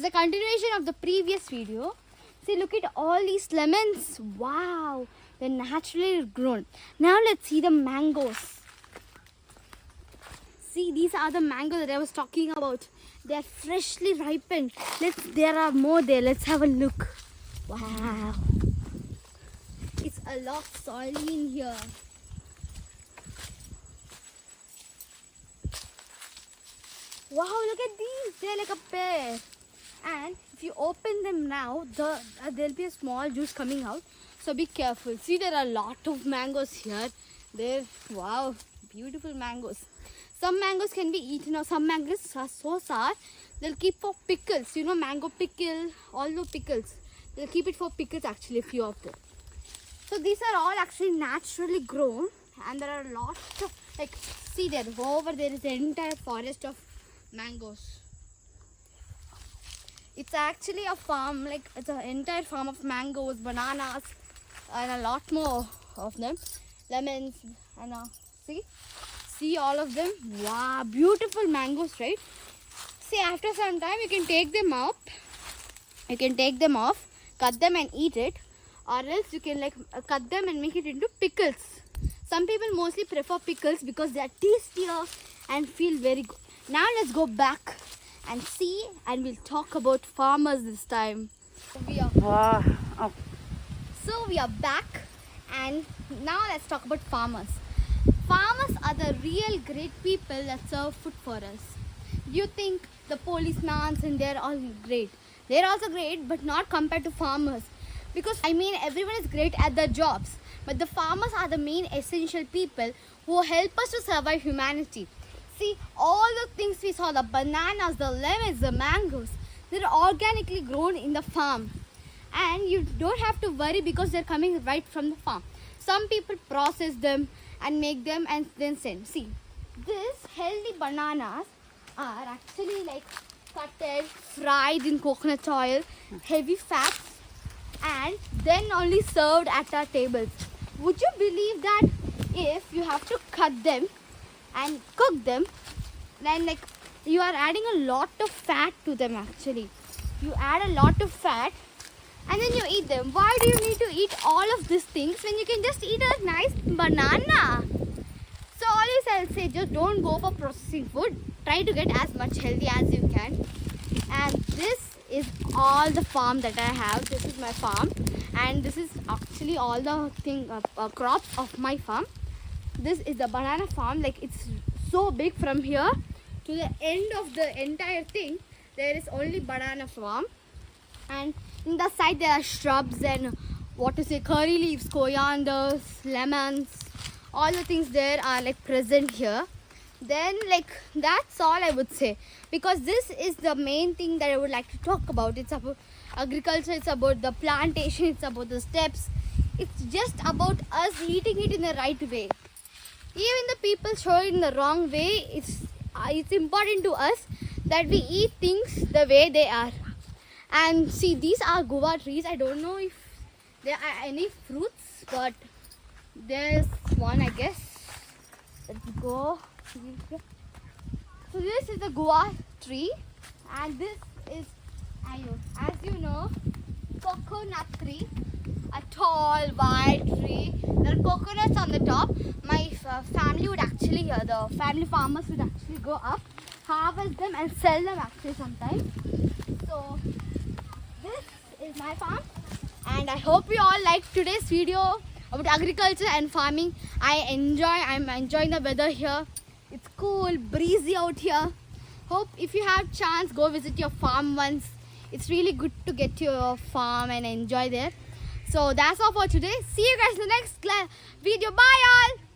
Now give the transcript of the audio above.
As a continuation of the previous video, see, look at all these lemons. Wow, they're naturally grown. Now let's see the mangoes. See, these are the mangoes that I was talking about. They are freshly ripened. There are more there. Let's have a look. Wow, it's a lot soily in here. Wow, look at these. They're like a pear. And if you open them now, there'll be a small juice coming out. So be careful. See, there are a lot of mangoes here. Wow, beautiful mangoes. Some mangoes can be eaten, or some mangoes are so sour. They'll keep for pickles. You know, mango pickle, all the pickles. They'll keep it for pickles actually, a few of them. So these are all actually naturally grown. And there are lots of, like, see there, over there is the entire forest of mangoes. It's actually a farm, like it's an entire farm of mangoes, bananas, and a lot more of them. Lemons, and see all of them. Wow, beautiful mangoes, right? See, after some time you can take them out. You can take them off, cut them and eat it, or else you can cut them and make it into pickles. Some people mostly prefer pickles because they are tastier and feel very good. Now let's go back and see, and we'll talk about farmers this time. We are back, and now let's talk about farmers. Farmers are the real great people that serve food for us. You think the policemen and they're all great. They're also great, but not compared to farmers. Because everyone is great at their jobs, but the farmers are the main essential people who help us to survive humanity. See, all the things we saw, the bananas, the lemons, the mangoes, they're organically grown in the farm. And you don't have to worry because they're coming right from the farm. Some people process them and make them and then send. See, these healthy bananas are actually cutted, fried in coconut oil, heavy fats, and then only served at our tables. Would you believe that if you have to cut them and cook them, then you are adding a lot of fat to them actually. You add a lot of fat and then you eat them. Why do you need to eat all of these things when you can just eat a nice banana? So always I'll say, just don't go for processing food. Try to get as much healthy as you can. And this is all the farm that I have. This is my farm, and this is actually all the crops of my farm. This is the banana farm. It's so big from here to the end of the entire thing. There is only banana farm, and in the side there are shrubs and curry leaves, corianders, lemons. All the things there are present here. Then that's all I would say, because this is the main thing that I would like to talk about. It's about agriculture, it's about the plantation, it's about the steps. It's just about us eating it in the right way. Even the people show it in the wrong way. It's important to us that we eat things the way they are. And see, these are guava trees. I don't know if there are any fruits, but there's one, I guess. Let's go. So this is the guava tree, and this is, as you know, coconut tree. A tall white tree. There are coconuts on the top. My family would actually, the family farmers would actually go up, harvest them and sell them actually sometimes. So this is my farm, and I hope you all liked today's video about agriculture and farming. I'm enjoying the weather here. It's cool, breezy out here. Hope if you have chance, go visit your farm once. It's really good to get to your farm and enjoy there. So that's all for today. See you guys in the next video. Bye all.